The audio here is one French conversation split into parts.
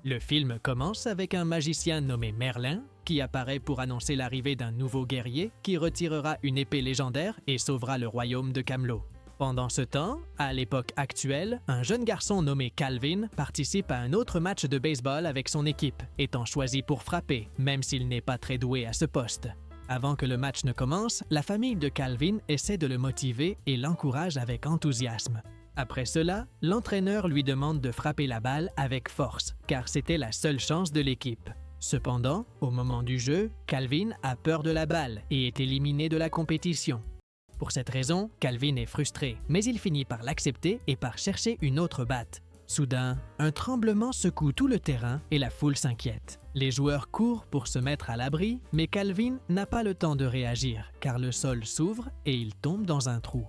Le film commence avec un magicien nommé Merlin qui apparaît pour annoncer l'arrivée d'un nouveau guerrier qui retirera une épée légendaire et sauvera le royaume de Camelot. Pendant ce temps, à l'époque actuelle, un jeune garçon nommé Calvin participe à un autre match de baseball avec son équipe, étant choisi pour frapper, même s'il n'est pas très doué à ce poste. Avant que le match ne commence, la famille de Calvin essaie de le motiver et l'encourage avec enthousiasme. Après cela, l'entraîneur lui demande de frapper la balle avec force, car c'était la seule chance de l'équipe. Cependant, au moment du jeu, Calvin a peur de la balle et est éliminé de la compétition. Pour cette raison, Calvin est frustré, mais il finit par l'accepter et par chercher une autre batte. Soudain, un tremblement secoue tout le terrain et la foule s'inquiète. Les joueurs courent pour se mettre à l'abri, mais Calvin n'a pas le temps de réagir, car le sol s'ouvre et il tombe dans un trou.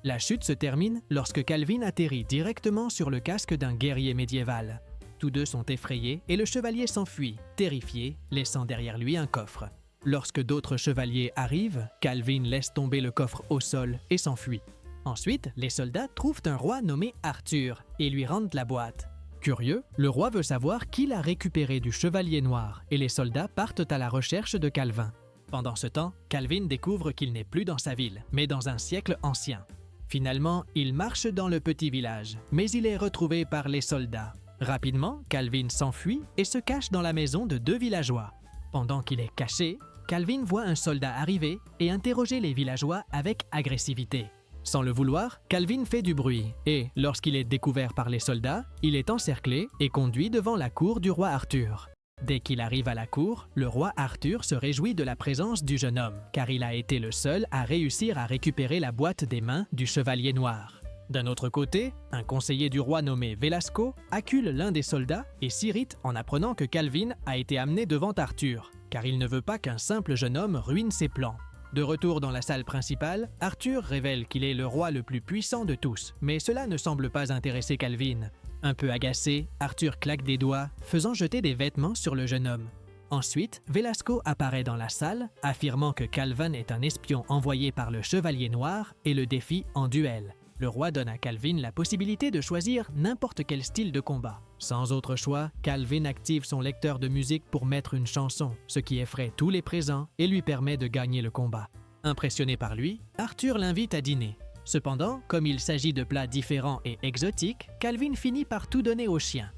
La chute se termine lorsque Calvin atterrit directement sur le casque d'un guerrier médiéval. Tous deux sont effrayés et le chevalier s'enfuit, terrifié, laissant derrière lui un coffre. Lorsque d'autres chevaliers arrivent, Calvin laisse tomber le coffre au sol et s'enfuit. Ensuite, les soldats trouvent un roi nommé Arthur et lui rendent la boîte. Curieux, le roi veut savoir qui l'a récupéré du chevalier noir et les soldats partent à la recherche de Calvin. Pendant ce temps, Calvin découvre qu'il n'est plus dans sa ville, mais dans un siècle ancien. Finalement, il marche dans le petit village, mais il est retrouvé par les soldats. Rapidement, Calvin s'enfuit et se cache dans la maison de deux villageois. Pendant qu'il est caché, Calvin voit un soldat arriver et interroger les villageois avec agressivité. Sans le vouloir, Calvin fait du bruit et, lorsqu'il est découvert par les soldats, il est encerclé et conduit devant la cour du roi Arthur. Dès qu'il arrive à la cour, le roi Arthur se réjouit de la présence du jeune homme, car il a été le seul à réussir à récupérer la boîte des mains du chevalier noir. D'un autre côté, un conseiller du roi nommé Velasco accule l'un des soldats et s'irrite en apprenant que Calvin a été amené devant Arthur, car il ne veut pas qu'un simple jeune homme ruine ses plans. De retour dans la salle principale, Arthur révèle qu'il est le roi le plus puissant de tous, mais cela ne semble pas intéresser Calvin. Un peu agacé, Arthur claque des doigts, faisant jeter des vêtements sur le jeune homme. Ensuite, Velasco apparaît dans la salle, affirmant que Calvin est un espion envoyé par le Chevalier Noir et le défie en duel. Le roi donne à Calvin la possibilité de choisir n'importe quel style de combat. Sans autre choix, Calvin active son lecteur de musique pour mettre une chanson, ce qui effraie tous les présents et lui permet de gagner le combat. Impressionné par lui, Arthur l'invite à dîner. Cependant, comme il s'agit de plats différents et exotiques, Calvin finit par tout donner au chien.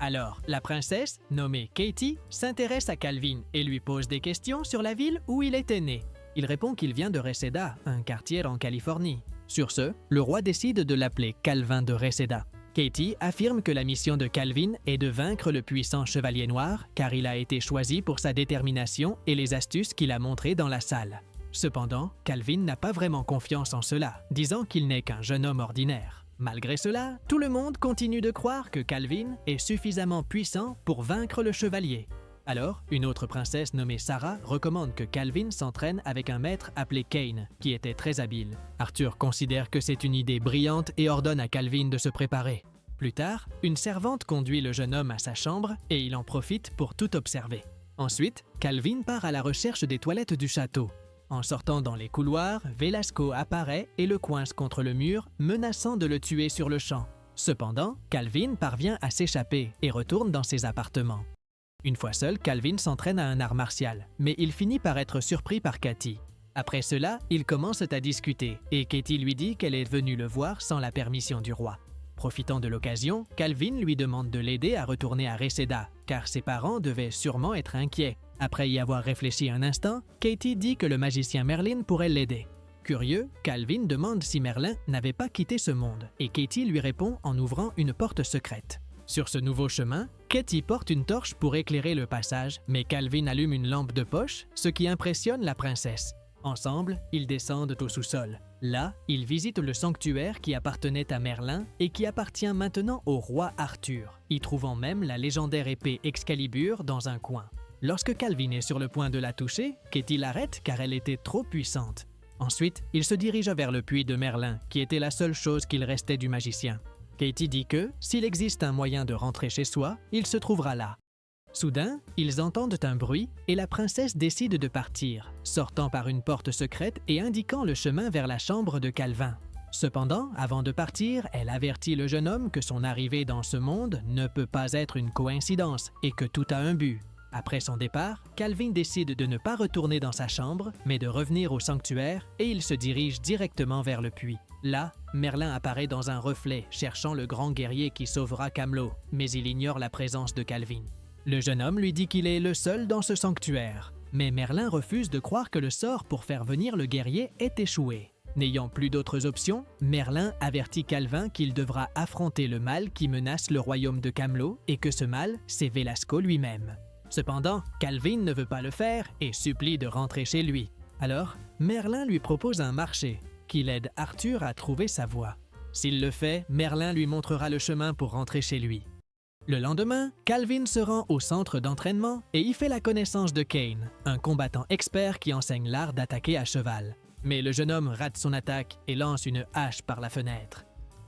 Alors, la princesse, nommée Katie, s'intéresse à Calvin et lui pose des questions sur la ville où il était né. Il répond qu'il vient de Reseda, un quartier en Californie. Sur ce, le roi décide de l'appeler Calvin de Reseda. Katie affirme que la mission de Calvin est de vaincre le puissant chevalier noir car il a été choisi pour sa détermination et les astuces qu'il a montrées dans la salle. Cependant, Calvin n'a pas vraiment confiance en cela, disant qu'il n'est qu'un jeune homme ordinaire. Malgré cela, tout le monde continue de croire que Calvin est suffisamment puissant pour vaincre le chevalier. Alors, une autre princesse nommée Sarah recommande que Calvin s'entraîne avec un maître appelé Kane, qui était très habile. Arthur considère que c'est une idée brillante et ordonne à Calvin de se préparer. Plus tard, une servante conduit le jeune homme à sa chambre et il en profite pour tout observer. Ensuite, Calvin part à la recherche des toilettes du château. En sortant dans les couloirs, Velasco apparaît et le coince contre le mur, menaçant de le tuer sur le champ. Cependant, Calvin parvient à s'échapper et retourne dans ses appartements. Une fois seul, Calvin s'entraîne à un art martial, mais il finit par être surpris par Katie. Après cela, ils commencent à discuter et Katie lui dit qu'elle est venue le voir sans la permission du roi. Profitant de l'occasion, Calvin lui demande de l'aider à retourner à Reseda, car ses parents devaient sûrement être inquiets. Après y avoir réfléchi un instant, Katie dit que le magicien Merlin pourrait l'aider. Curieux, Calvin demande si Merlin n'avait pas quitté ce monde, et Katie lui répond en ouvrant une porte secrète. Sur ce nouveau chemin, Katie porte une torche pour éclairer le passage, mais Calvin allume une lampe de poche, ce qui impressionne la princesse. Ensemble, ils descendent au sous-sol. Là, ils visitent le sanctuaire qui appartenait à Merlin et qui appartient maintenant au roi Arthur, y trouvant même la légendaire épée Excalibur dans un coin. Lorsque Calvin est sur le point de la toucher, Katie l'arrête car elle était trop puissante. Ensuite, il se dirige vers le puits de Merlin, qui était la seule chose qu'il restait du magicien. Katie dit que, s'il existe un moyen de rentrer chez soi, il se trouvera là. Soudain, ils entendent un bruit et la princesse décide de partir, sortant par une porte secrète et indiquant le chemin vers la chambre de Calvin. Cependant, avant de partir, elle avertit le jeune homme que son arrivée dans ce monde ne peut pas être une coïncidence et que tout a un but. Après son départ, Calvin décide de ne pas retourner dans sa chambre, mais de revenir au sanctuaire et il se dirige directement vers le puits. Là, Merlin apparaît dans un reflet, cherchant le grand guerrier qui sauvera Camelot, mais il ignore la présence de Calvin. Le jeune homme lui dit qu'il est le seul dans ce sanctuaire, mais Merlin refuse de croire que le sort pour faire venir le guerrier ait échoué. N'ayant plus d'autres options, Merlin avertit Calvin qu'il devra affronter le mal qui menace le royaume de Camelot et que ce mal, c'est Velasco lui-même. Cependant, Calvin ne veut pas le faire et supplie de rentrer chez lui. Alors, Merlin lui propose un marché, qu'il aide Arthur à trouver sa voie. S'il le fait, Merlin lui montrera le chemin pour rentrer chez lui. Le lendemain, Calvin se rend au centre d'entraînement et y fait la connaissance de Kane, un combattant expert qui enseigne l'art d'attaquer à cheval. Mais le jeune homme rate son attaque et lance une hache par la fenêtre.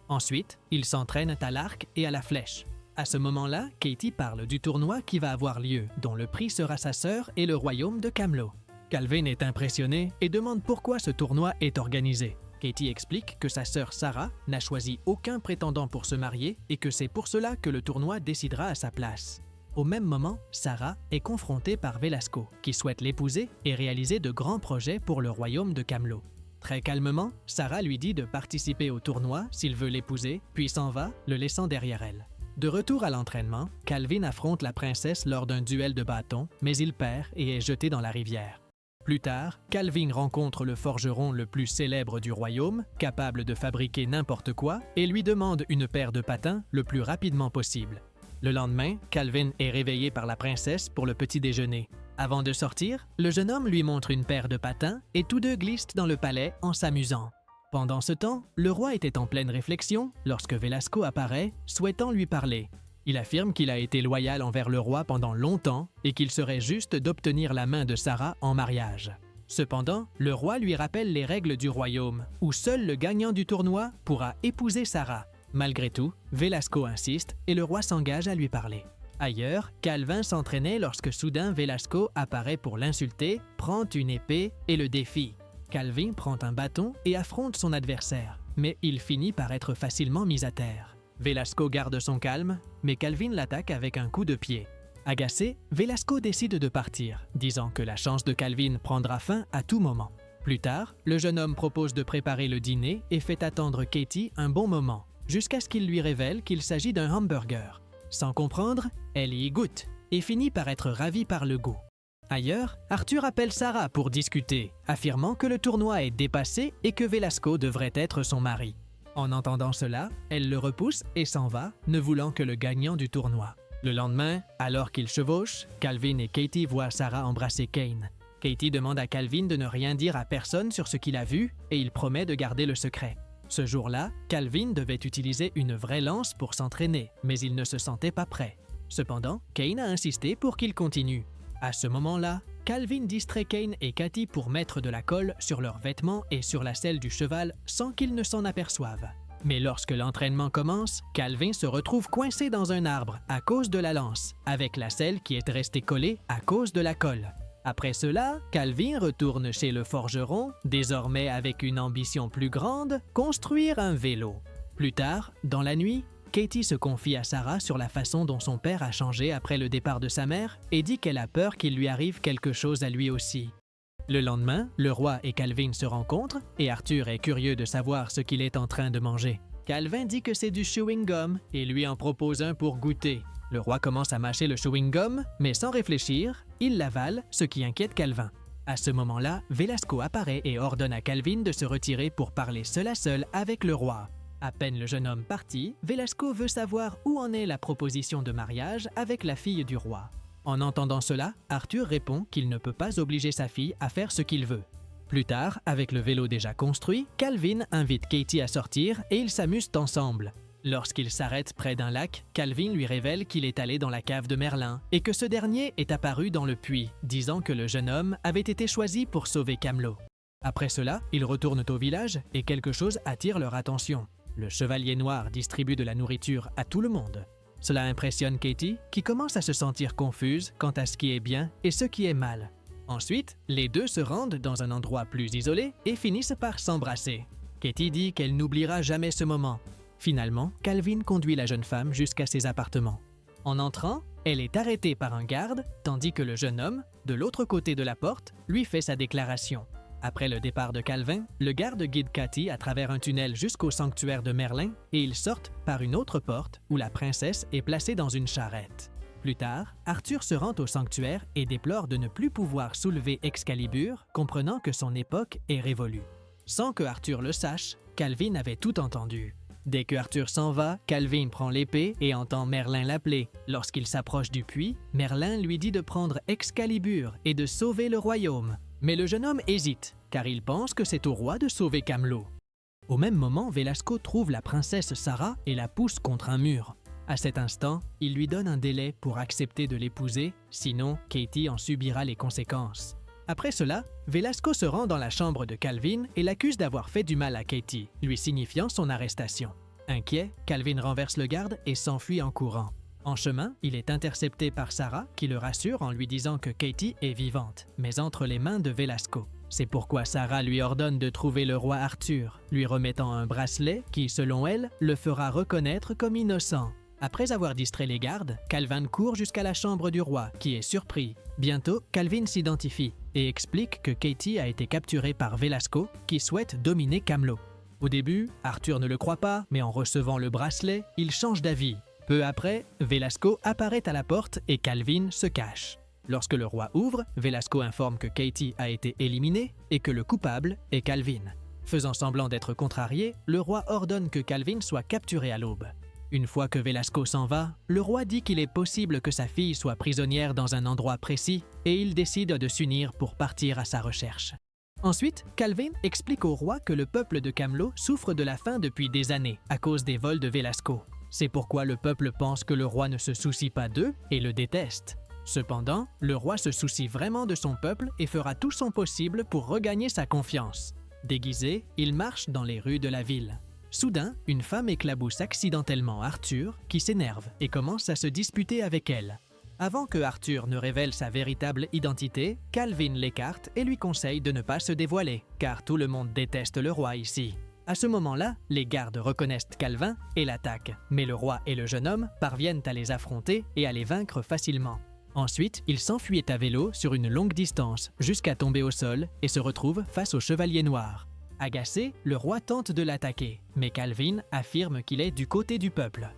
Ensuite, ils s'entraînent à l'arc et à la flèche. À ce moment-là, Katie parle du tournoi qui va avoir lieu, dont le prix sera sa sœur et le royaume de Camelot. Calvin est impressionné et demande pourquoi ce tournoi est organisé. Katie explique que sa sœur Sarah n'a choisi aucun prétendant pour se marier et que c'est pour cela que le tournoi décidera à sa place. Au même moment, Sarah est confrontée par Velasco, qui souhaite l'épouser et réaliser de grands projets pour le royaume de Camelot. Très calmement, Sarah lui dit de participer au tournoi s'il veut l'épouser, puis s'en va, le laissant derrière elle. De retour à l'entraînement, Calvin affronte la princesse lors d'un duel de bâton, mais il perd et est jeté dans la rivière. Plus tard, Calvin rencontre le forgeron le plus célèbre du royaume, capable de fabriquer n'importe quoi, et lui demande une paire de patins le plus rapidement possible. Le lendemain, Calvin est réveillé par la princesse pour le petit déjeuner. Avant de sortir, le jeune homme lui montre une paire de patins et tous deux glissent dans le palais en s'amusant. Pendant ce temps, le roi était en pleine réflexion lorsque Velasco apparaît, souhaitant lui parler. Il affirme qu'il a été loyal envers le roi pendant longtemps et qu'il serait juste d'obtenir la main de Sarah en mariage. Cependant, le roi lui rappelle les règles du royaume, où seul le gagnant du tournoi pourra épouser Sarah. Malgré tout, Velasco insiste et le roi s'engage à lui parler. Ailleurs, Calvin s'entraînait lorsque soudain Velasco apparaît pour l'insulter, prend une épée et le défie. Calvin prend un bâton et affronte son adversaire, mais il finit par être facilement mis à terre. Velasco garde son calme, mais Calvin l'attaque avec un coup de pied. Agacé, Velasco décide de partir, disant que la chance de Calvin prendra fin à tout moment. Plus tard, le jeune homme propose de préparer le dîner et fait attendre Katie un bon moment, jusqu'à ce qu'il lui révèle qu'il s'agit d'un hamburger. Sans comprendre, elle y goûte et finit par être ravie par le goût. Ailleurs, Arthur appelle Sarah pour discuter, affirmant que le tournoi est dépassé et que Velasco devrait être son mari. En entendant cela, elle le repousse et s'en va, ne voulant que le gagnant du tournoi. Le lendemain, alors qu'ils chevauchent, Calvin et Katie voient Sarah embrasser Kane. Katie demande à Calvin de ne rien dire à personne sur ce qu'il a vu et il promet de garder le secret. Ce jour-là, Calvin devait utiliser une vraie lance pour s'entraîner, mais il ne se sentait pas prêt. Cependant, Kane a insisté pour qu'il continue. À ce moment-là, Calvin distrait Kane et Katie pour mettre de la colle sur leurs vêtements et sur la selle du cheval sans qu'ils ne s'en aperçoivent. Mais lorsque l'entraînement commence, Calvin se retrouve coincé dans un arbre à cause de la lance, avec la selle qui est restée collée à cause de la colle. Après cela, Calvin retourne chez le forgeron, désormais avec une ambition plus grande, construire un vélo. Plus tard, dans la nuit, Katie se confie à Sarah sur la façon dont son père a changé après le départ de sa mère et dit qu'elle a peur qu'il lui arrive quelque chose à lui aussi. Le lendemain, le roi et Calvin se rencontrent et Arthur est curieux de savoir ce qu'il est en train de manger. Calvin dit que c'est du chewing-gum et lui en propose un pour goûter. Le roi commence à mâcher le chewing-gum, mais sans réfléchir, il l'avale, ce qui inquiète Calvin. À ce moment-là, Velasco apparaît et ordonne à Calvin de se retirer pour parler seul à seul avec le roi. À peine le jeune homme parti, Velasco veut savoir où en est la proposition de mariage avec la fille du roi. En entendant cela, Arthur répond qu'il ne peut pas obliger sa fille à faire ce qu'il veut. Plus tard, avec le vélo déjà construit, Calvin invite Katie à sortir et ils s'amusent ensemble. Lorsqu'ils s'arrêtent près d'un lac, Calvin lui révèle qu'il est allé dans la cave de Merlin et que ce dernier est apparu dans le puits, disant que le jeune homme avait été choisi pour sauver Camelot. Après cela, ils retournent au village et quelque chose attire leur attention. Le chevalier noir distribue de la nourriture à tout le monde. Cela impressionne Katie, qui commence à se sentir confuse quant à ce qui est bien et ce qui est mal. Ensuite, les deux se rendent dans un endroit plus isolé et finissent par s'embrasser. Katie dit qu'elle n'oubliera jamais ce moment. Finalement, Calvin conduit la jeune femme jusqu'à ses appartements. En entrant, elle est arrêtée par un garde, tandis que le jeune homme, de l'autre côté de la porte, lui fait sa déclaration. Après le départ de Calvin, le garde guide Katie à travers un tunnel jusqu'au sanctuaire de Merlin et ils sortent par une autre porte où la princesse est placée dans une charrette. Plus tard, Arthur se rend au sanctuaire et déplore de ne plus pouvoir soulever Excalibur, comprenant que son époque est révolue. Sans que Arthur le sache, Calvin avait tout entendu. Dès que Arthur s'en va, Calvin prend l'épée et entend Merlin l'appeler. Lorsqu'il s'approche du puits, Merlin lui dit de prendre Excalibur et de sauver le royaume. Mais le jeune homme hésite, car il pense que c'est au roi de sauver Camelot. Au même moment, Velasco trouve la princesse Sarah et la pousse contre un mur. À cet instant, il lui donne un délai pour accepter de l'épouser, sinon Katie en subira les conséquences. Après cela, Velasco se rend dans la chambre de Calvin et l'accuse d'avoir fait du mal à Katie, lui signifiant son arrestation. Inquiet, Calvin renverse le garde et s'enfuit en courant. En chemin, il est intercepté par Sarah qui le rassure en lui disant que Katie est vivante, mais entre les mains de Velasco. C'est pourquoi Sarah lui ordonne de trouver le roi Arthur, lui remettant un bracelet qui, selon elle, le fera reconnaître comme innocent. Après avoir distrait les gardes, Calvin court jusqu'à la chambre du roi, qui est surpris. Bientôt, Calvin s'identifie et explique que Katie a été capturée par Velasco, qui souhaite dominer Camelot. Au début, Arthur ne le croit pas, mais en recevant le bracelet, il change d'avis. Peu après, Velasco apparaît à la porte et Calvin se cache. Lorsque le roi ouvre, Velasco informe que Katie a été éliminée et que le coupable est Calvin. Faisant semblant d'être contrarié, le roi ordonne que Calvin soit capturé à l'aube. Une fois que Velasco s'en va, le roi dit qu'il est possible que sa fille soit prisonnière dans un endroit précis et il décide de s'unir pour partir à sa recherche. Ensuite, Calvin explique au roi que le peuple de Camelot souffre de la faim depuis des années à cause des vols de Velasco. C'est pourquoi le peuple pense que le roi ne se soucie pas d'eux et le déteste. Cependant, le roi se soucie vraiment de son peuple et fera tout son possible pour regagner sa confiance. Déguisé, il marche dans les rues de la ville. Soudain, une femme éclabousse accidentellement Arthur, qui s'énerve et commence à se disputer avec elle. Avant que Arthur ne révèle sa véritable identité, Calvin l'écarte et lui conseille de ne pas se dévoiler, car tout le monde déteste le roi ici. À ce moment-là, les gardes reconnaissent Calvin et l'attaquent, mais le roi et le jeune homme parviennent à les affronter et à les vaincre facilement. Ensuite, ils s'enfuient à vélo sur une longue distance, jusqu'à tomber au sol et se retrouvent face au chevalier noir. Agacé, le roi tente de l'attaquer, mais Calvin affirme qu'il est du côté du peuple.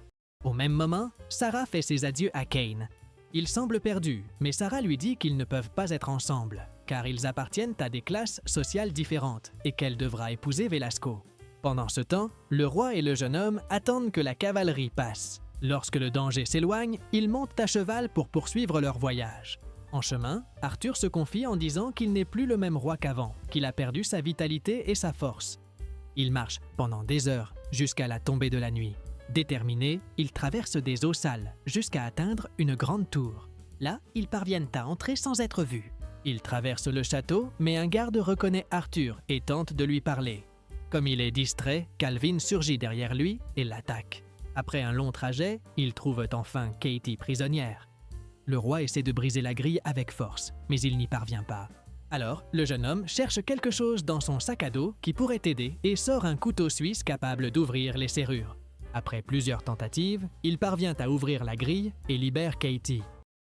Au même moment, Sarah fait ses adieux à Kane. Il semble perdu, mais Sarah lui dit qu'ils ne peuvent pas être ensemble, car ils appartiennent à des classes sociales différentes et qu'elle devra épouser Velasco. Pendant ce temps, le roi et le jeune homme attendent que la cavalerie passe. Lorsque le danger s'éloigne, ils montent à cheval pour poursuivre leur voyage. En chemin, Arthur se confie en disant qu'il n'est plus le même roi qu'avant, qu'il a perdu sa vitalité et sa force. Il marche pendant des heures jusqu'à la tombée de la nuit. Déterminé, ils traversent des eaux sales jusqu'à atteindre une grande tour. Là, ils parviennent à entrer sans être vus. Ils traversent le château, mais un garde reconnaît Arthur et tente de lui parler. Comme il est distrait, Calvin surgit derrière lui et l'attaque. Après un long trajet, ils trouvent enfin Katie prisonnière. Le roi essaie de briser la grille avec force, mais il n'y parvient pas. Alors, le jeune homme cherche quelque chose dans son sac à dos qui pourrait aider et sort un couteau suisse capable d'ouvrir les serrures. Après plusieurs tentatives, il parvient à ouvrir la grille et libère Katie.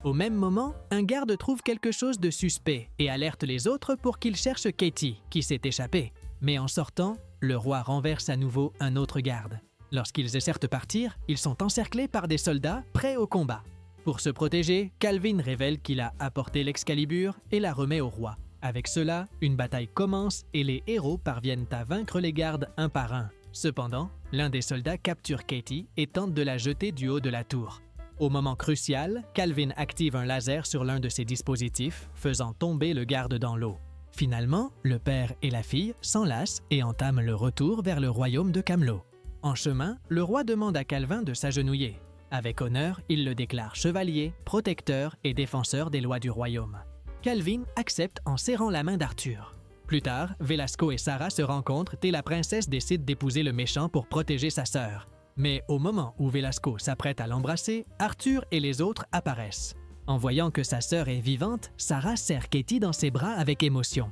Au même moment, un garde trouve quelque chose de suspect et alerte les autres pour qu'ils cherchent Katie, qui s'est échappée. Mais en sortant, le roi renverse à nouveau un autre garde. Lorsqu'ils essaient de partir, ils sont encerclés par des soldats prêts au combat. Pour se protéger, Calvin révèle qu'il a apporté l'Excalibur et la remet au roi. Avec cela, une bataille commence et les héros parviennent à vaincre les gardes un par un. Cependant, l'un des soldats capture Katie et tente de la jeter du haut de la tour. Au moment crucial, Calvin active un laser sur l'un de ses dispositifs, faisant tomber le garde dans l'eau. Finalement, le père et la fille s'enlacent et entament le retour vers le royaume de Camelot. En chemin, le roi demande à Calvin de s'agenouiller. Avec honneur, il le déclare chevalier, protecteur et défenseur des lois du royaume. Calvin accepte en serrant la main d'Arthur. Plus tard, Velasco et Sarah se rencontrent et la princesse décide d'épouser le méchant pour protéger sa sœur. Mais au moment où Velasco s'apprête à l'embrasser, Arthur et les autres apparaissent. En voyant que sa sœur est vivante, Sarah serre Katie dans ses bras avec émotion.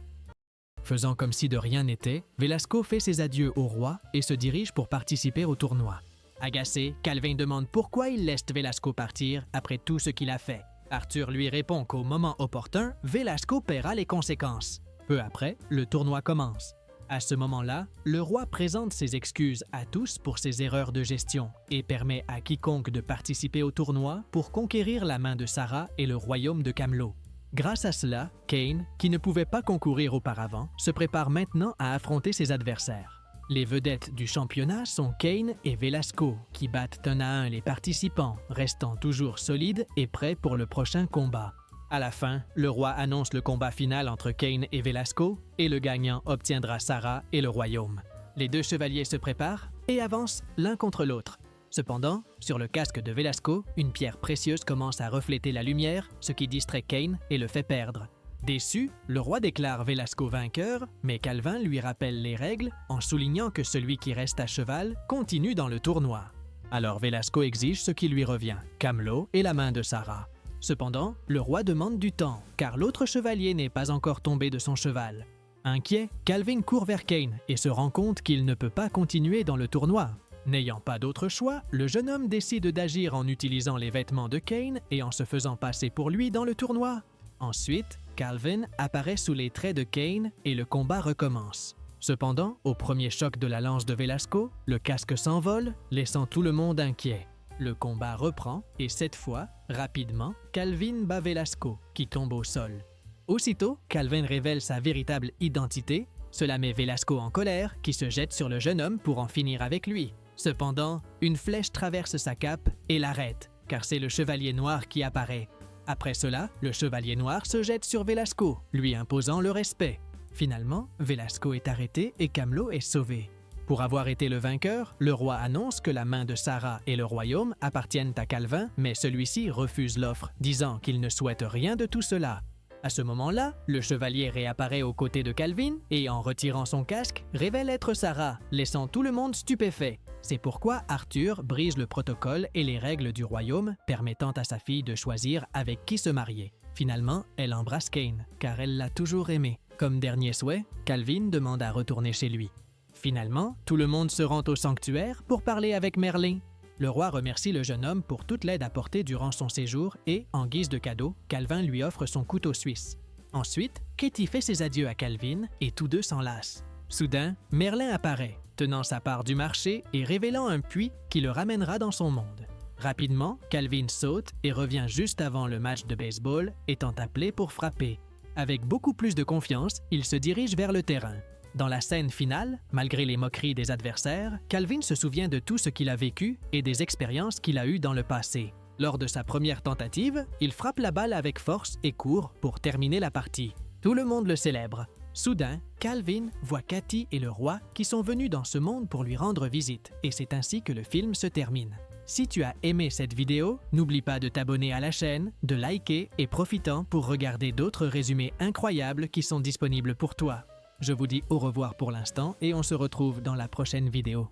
Faisant comme si de rien n'était, Velasco fait ses adieux au roi et se dirige pour participer au tournoi. Agacé, Calvin demande pourquoi il laisse Velasco partir après tout ce qu'il a fait. Arthur lui répond qu'au moment opportun, Velasco paiera les conséquences. Peu après, le tournoi commence. À ce moment-là, le roi présente ses excuses à tous pour ses erreurs de gestion et permet à quiconque de participer au tournoi pour conquérir la main de Sarah et le royaume de Camelot. Grâce à cela, Kane, qui ne pouvait pas concourir auparavant, se prépare maintenant à affronter ses adversaires. Les vedettes du championnat sont Kane et Velasco, qui battent 1 à 1 les participants, restant toujours solides et prêts pour le prochain combat. À la fin, le roi annonce le combat final entre Kane et Velasco, et le gagnant obtiendra Sarah et le royaume. Les 2 chevaliers se préparent et avancent l'un contre l'autre. Cependant, sur le casque de Velasco, une pierre précieuse commence à refléter la lumière, ce qui distrait Kane et le fait perdre. Déçu, le roi déclare Velasco vainqueur, mais Calvin lui rappelle les règles en soulignant que celui qui reste à cheval continue dans le tournoi. Alors Velasco exige ce qui lui revient, Camelot et la main de Sarah. Cependant, le roi demande du temps, car l'autre chevalier n'est pas encore tombé de son cheval. Inquiet, Calvin court vers Kane et se rend compte qu'il ne peut pas continuer dans le tournoi. N'ayant pas d'autre choix, le jeune homme décide d'agir en utilisant les vêtements de Kane et en se faisant passer pour lui dans le tournoi. Ensuite, Calvin apparaît sous les traits de Kane et le combat recommence. Cependant, au premier choc de la lance de Velasco, le casque s'envole, laissant tout le monde inquiet. Le combat reprend et cette fois, rapidement, Calvin bat Velasco, qui tombe au sol. Aussitôt, Calvin révèle sa véritable identité. Cela met Velasco en colère, qui se jette sur le jeune homme pour en finir avec lui. Cependant, une flèche traverse sa cape et l'arrête, car c'est le chevalier noir qui apparaît. Après cela, le chevalier noir se jette sur Velasco, lui imposant le respect. Finalement, Velasco est arrêté et Camelot est sauvé. Pour avoir été le vainqueur, le roi annonce que la main de Sarah et le royaume appartiennent à Calvin, mais celui-ci refuse l'offre, disant qu'il ne souhaite rien de tout cela. À ce moment-là, le chevalier réapparaît aux côtés de Calvin et, en retirant son casque, révèle être Sarah, laissant tout le monde stupéfait. C'est pourquoi Arthur brise le protocole et les règles du royaume, permettant à sa fille de choisir avec qui se marier. Finalement, elle embrasse Kane, car elle l'a toujours aimé. Comme dernier souhait, Calvin demande à retourner chez lui. Finalement, tout le monde se rend au sanctuaire pour parler avec Merlin. Le roi remercie le jeune homme pour toute l'aide apportée durant son séjour et, en guise de cadeau, Calvin lui offre son couteau suisse. Ensuite, Katie fait ses adieux à Calvin et tous deux s'enlacent. Soudain, Merlin apparaît, tenant sa part du marché et révélant un puits qui le ramènera dans son monde. Rapidement, Calvin saute et revient juste avant le match de baseball, étant appelé pour frapper. Avec beaucoup plus de confiance, il se dirige vers le terrain. Dans la scène finale, malgré les moqueries des adversaires, Calvin se souvient de tout ce qu'il a vécu et des expériences qu'il a eues dans le passé. Lors de sa première tentative, il frappe la balle avec force et court pour terminer la partie. Tout le monde le célèbre. Soudain, Calvin voit Katie et le roi qui sont venus dans ce monde pour lui rendre visite, et c'est ainsi que le film se termine. Si tu as aimé cette vidéo, n'oublie pas de t'abonner à la chaîne, de liker et profitant pour regarder d'autres résumés incroyables qui sont disponibles pour toi. Je vous dis au revoir pour l'instant et on se retrouve dans la prochaine vidéo.